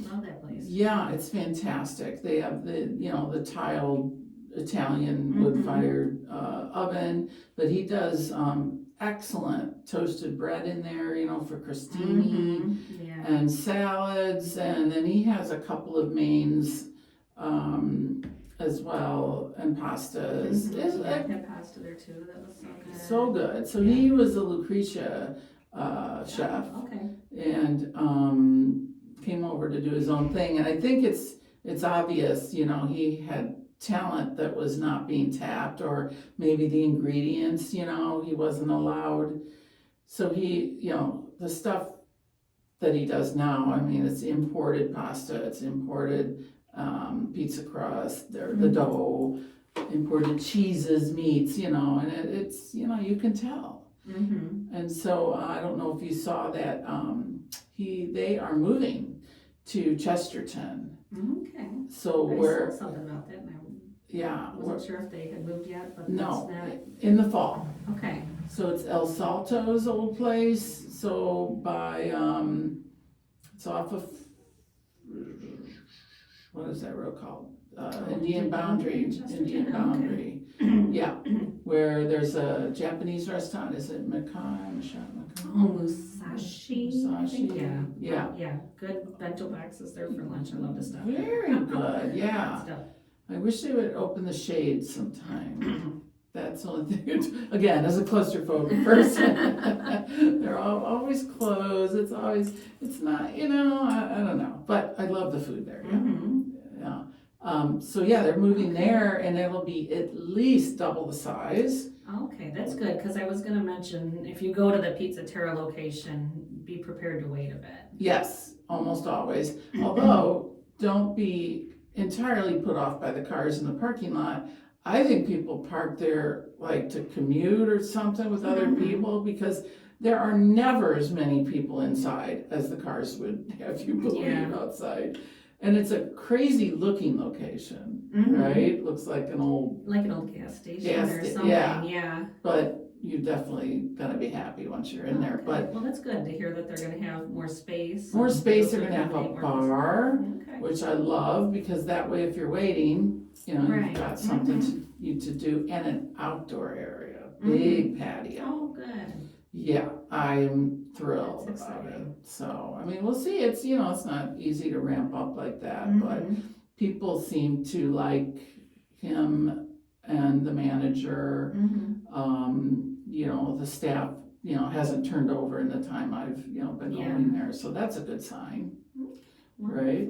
Love that place. It's fantastic. They have the tiled Italian wood-fired oven, but he does excellent toasted bread in there, for crostini and salads, and then he has a couple of mains as well, and pastas. I had pasta there too. That was so good. So good. So he was a Lucretia chef, and came over to do his own thing, and I think it's obvious, he had talent that was not being tapped, or maybe the ingredients, he wasn't allowed. So he, the stuff that he does now, I mean, it's imported pasta, it's imported pizza crust, the dough, imported cheeses, meats, and it's, you can tell. And so I don't know if you saw that they are moving to Chesterton. Okay. So I saw something about that. Yeah. Wasn't sure if they had moved yet, but No, that's not. in the fall. Okay. So it's El Salto's old place, so by, it's off of, what is that road called? Indian Boundary, Indian Boundary. Yeah, where there's a Japanese restaurant, is it Makai? Oh, Musashi. I think, Musashi, yeah. Yeah, good bento boxes there for lunch. I love to stop there. Very good, yeah. Good stuff. I wish they would open the shade sometime. That's the only thing, again, as a claustrophobic person, they're always closed, it's not, I don't know, but I love the food there, yeah. Mm-hmm. Yeah. So yeah, they're moving there and it'll be at least double the size. Okay, that's good, because I was gonna mention, if you go to the Pizza Terra location, be prepared to wait a bit. Yes, almost always, although don't be entirely put off by the cars in the parking lot. I think people park there like to commute or something with other people, because there are never as many people inside as the cars would have you believe outside. And it's a crazy looking location, right? Looks like an old gas station or something, yeah. But you're definitely gonna be happy once you're in there. But well, that's good to hear that they're gonna have more space. More space, they're gonna have a bar, Okay. which I love, because that way if you're waiting, Right. you've got something to do, and an outdoor area, big patio. Oh, good. Yeah, I'm thrilled That's about it. exciting. So, I mean, we'll see, it's not easy to ramp up like that, but people seem to like him and the manager. The staff, hasn't turned over in the time I've, been going there, so that's a good sign. Right?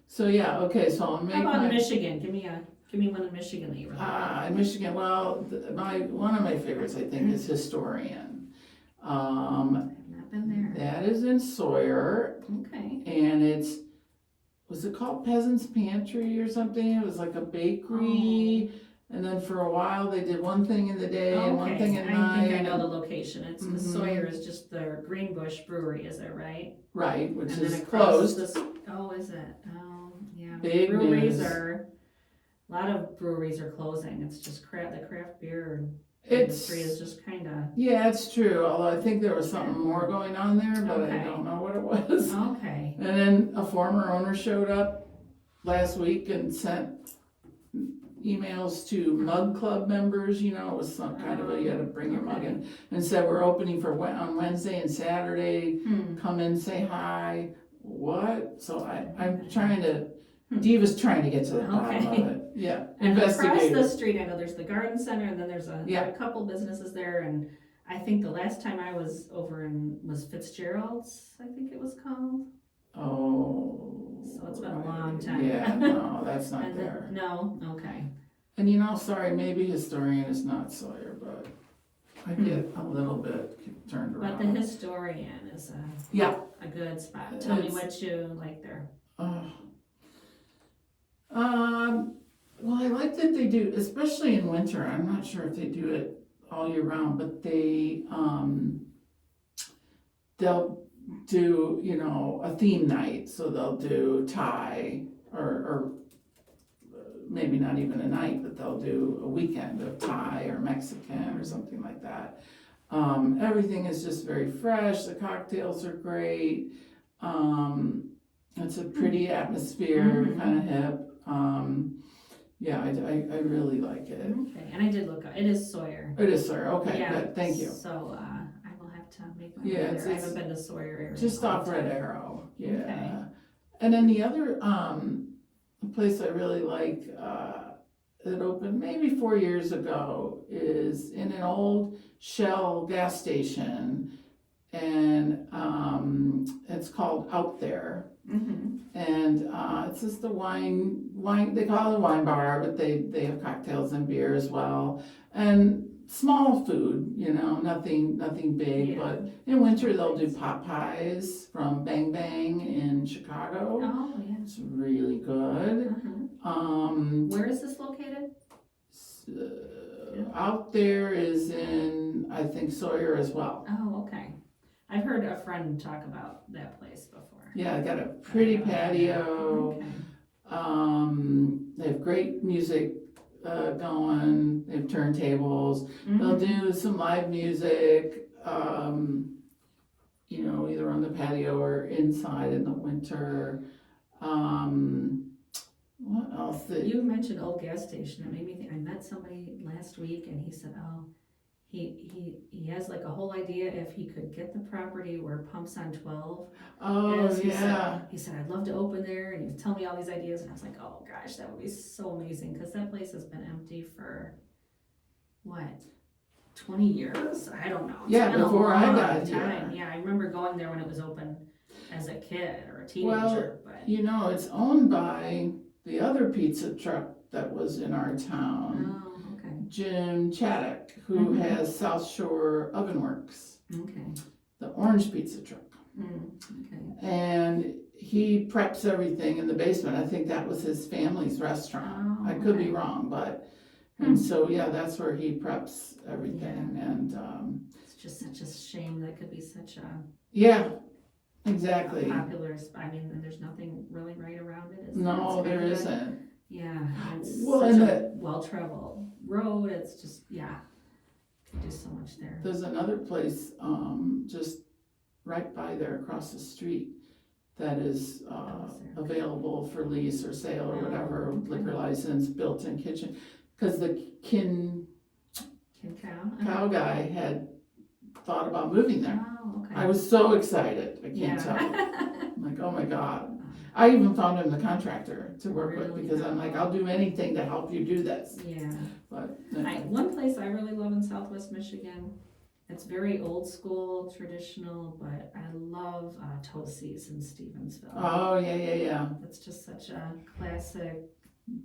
So, yeah, okay, so I'll make How about Michigan? Give me one in Michigan that you really like. in Michigan, well, one of my favorites, I think, is Historian. I've not been there. That is in Sawyer, Okay. and was it called Peasant's Pantry or something? It was like a bakery, and then for a while they did one thing in the day and one thing at night. I think I know the location. It's because Sawyer is just the Greenbush Brewery, is that right? Right, which And is then across closed. is it? Oh, yeah. Big breweries news. A lot of breweries are closing. It's just the craft beer It's industry is just kind of. Yeah, it's true. Although I think there was something more going on there, but I Okay. don't know what it was. Okay. And then a former owner showed up last week and sent emails to Mug Club members. It was some kind of you had to bring your mug in, and said we're opening on Wednesday and Saturday. Come in, say hi. What? So I'm trying to. Diva's trying to get to the bottom of it. Yeah, And across investigate. the street, I know there's the garden center, and then there's a couple businesses there, and I think the last time I was over was Fitzgerald's, I think it was called. Oh. So it's been a long time. Yeah, no, that's not And there. No, okay. And sorry, maybe Historian is not Sawyer, but I get a little bit turned But the around. Historian is Yeah. a good spot. Tell me what you like there. Well, I like that they do, especially in winter. I'm not sure if they do it all year round, but they'll do, a theme night. So they'll do Thai or maybe not even a night, but they'll do a weekend of Thai or Mexican or something like that. Everything is just very fresh. The cocktails are great. It's a pretty atmosphere, kind of hip. I really like it. Okay, and I did look up. It is Sawyer. It is Sawyer. Okay, Yeah, good. Thank you. So I will have to make my Yeah, way it's- there. I haven't been to Sawyer area. Just in a long off Red time. Arrow. Yeah. Okay. And then the other place I really like that opened maybe 4 years ago is in an old Shell gas station, and it's called Out There. And it's just a wine, they call it a wine bar, but they have cocktails and beer as well. And small food, nothing big, Yeah. but in winter they'll do pot pies from Bang Bang in Chicago. Oh, yeah. It's really good. Where is this located? Out There is in, I think, Sawyer as well. Oh, okay. I've heard a friend talk about that place before. Yeah, they got a pretty patio. Okay. They have great music going, they have turntables, they'll do some live music, you know, either on the patio or inside in the winter. What else? You mentioned old gas station. It made me think. I met somebody last week, and he said, "Oh, he has like a whole idea if he could get the property where Pumps on 12 Oh, is." yeah. He said, "I'd love to open there," and he was telling me all these ideas, and I was like, "Oh gosh, that would be so amazing," because that place has been empty for what, 20 years? I don't know. It's Yeah, been a before I long got time. here. Yeah, I remember going there when it was open as a kid or a teenager. Well, but you know, it's owned by the other pizza truck that was in our town, oh, okay, Jim Chaddock, who has South Shore Oven Works, okay, the orange pizza truck. okay. And he preps everything in the basement. I think that was his family's restaurant. Oh, I could be okay. wrong, but, and so, yeah, that's where he preps everything. And, It's just such a shame that could be such a yeah, exactly. popular, I mean, and there's nothing really right around it, is there? No, It's there kinda- isn't. Yeah, and it's Well, such and a well-traveled road, it's just, yeah, could do so much there. There's another place, just right by there across the street that is, is there? available for lease or sale or Oh, whatever, okay. liquor license, built-in kitchen. Cause the Kin Cow? cow guy had thought about moving there. Oh, okay. I was so excited, I can't tell you. I'm like, oh my God. I even found him the contractor to work with Really? because I'm like, I'll do anything to help you do this. Yeah. But, One place I really love in Southwest Michigan, it's very old school, traditional, but I love Toasties in Stevensville. oh, yeah. It's just such a classic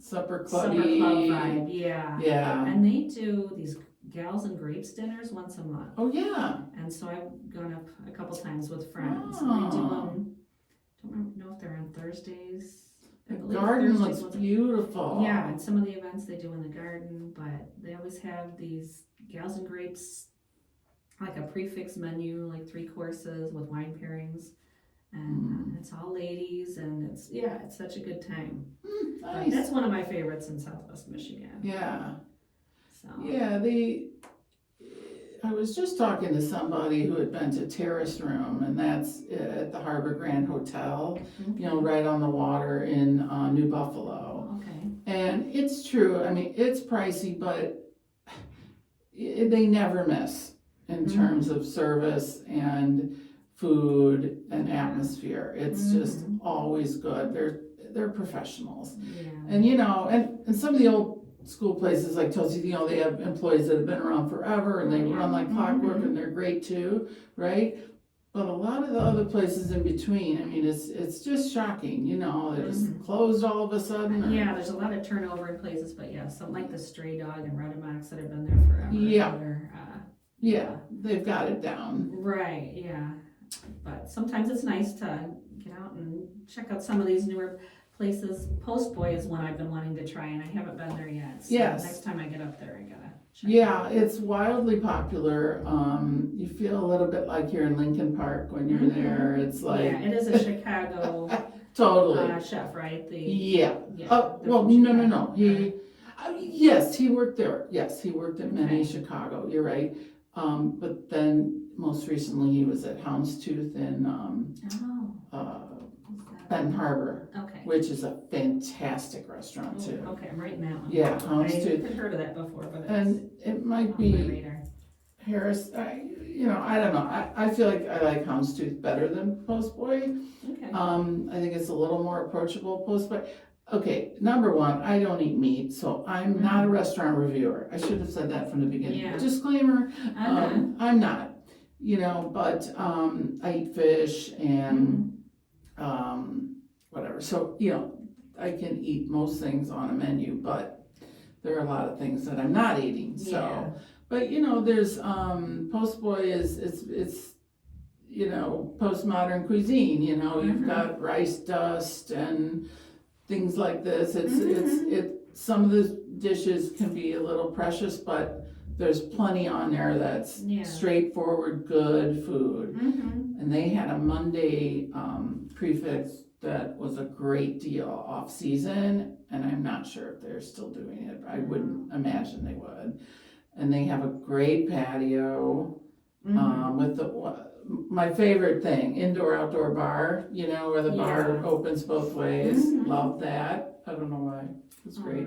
Supper summer clubby. club vibe, yeah. Yeah. And they do these gals and grapes dinners once a month. Oh, yeah. And so I've gone up a couple times with friends. Oh. And they do them, don't know if they're on Thursdays. I The believe garden Thursdays looks once a- beautiful. Yeah, and some of the events they do in the garden, but they always have these gals and grapes, like a prefix menu, like 3 courses with wine pairings. And it's all ladies, and it's such a good time. But Nice. that's one of my favorites in Southwest Michigan. Yeah. So Yeah, I was just talking to somebody who had been to Terrace Room, and that's at the Harbor Grand Hotel, you know, right on the water in New Buffalo. Okay. And it's true, I mean, it's pricey, but they never miss in terms of service and food and atmosphere. It's just always good. They're professionals. Yeah. And you know, and some of the old school places like Toasty, you know, they have employees that have been around forever and they run like clockwork and they're great too, right? But a lot of the other places in between, I mean, it's just shocking, you know, they're just closed all of a sudden. Or, Yeah, there's a lot of turnover in places, but yeah, something like the Stray Dog and Redemax that have been there forever. Yeah. They're, yeah, they've got it down. right, yeah. But sometimes it's nice to get out and check out some of these newer places. Post Boy is one I've been wanting to try, and I haven't been there yet. So Yes. next time I get up there, I gotta check it Yeah, out. it's wildly popular. You feel a little bit like you're in Lincoln Park when you're there. It's like Yeah, it is a Chicago totally. chef, right? Yeah. they're Well, from no. Chicago. Yes, he worked there. Yes, he worked at many Okay. Chicago. You're right. But then most recently he was at Houndstooth in Benton Harbor, Okay. which is a fantastic restaurant too. Okay, I'm writing that one. Yeah, I Houndstooth. had heard of that before, but it's And it might on my be radar. Harris. I don't know. I feel like I like Houndstooth better than Post Boy. Okay. I think it's a little more approachable. Post Boy. Okay, number one, I don't eat meat, so I'm not a restaurant reviewer. I should have said that from the beginning. Yeah. Disclaimer, Uh-huh. I'm not, but I eat fish and whatever. So, I can eat most things on a menu, but there are a lot of things that I'm not eating. So, Yeah. but there's Post Boy it's postmodern cuisine. You've got rice dust and things like this. Some of the dishes can be a little precious, but there's plenty on there that's straightforward, good food. Mm-hmm. And they had a Monday prefix that was a great deal off season, and I'm not sure if they're still doing it. I wouldn't imagine they would. And they have a great patio with my favorite thing, indoor-outdoor bar, where the bar opens both ways. Love that. I don't know why. It's great.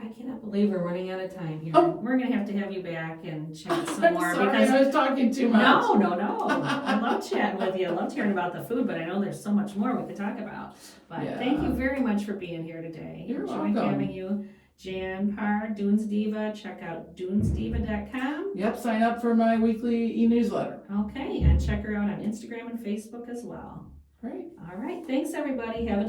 I cannot believe we're running out of time here. Oh. We're gonna have to have you back and chat some I'm more sorry, because I was talking too much. No. I love chatting with you. I loved hearing about the food, but I know there's so much more we could talk about. But thank you very much for being here today. You're Enjoyed welcome. having you. Jan Parr, Dunes Diva. Check out dunesdiva.com. Yep, sign up for my weekly e-newsletter. Okay, and check her out on Instagram and Facebook as well. Great. All right, thanks everybody. Have a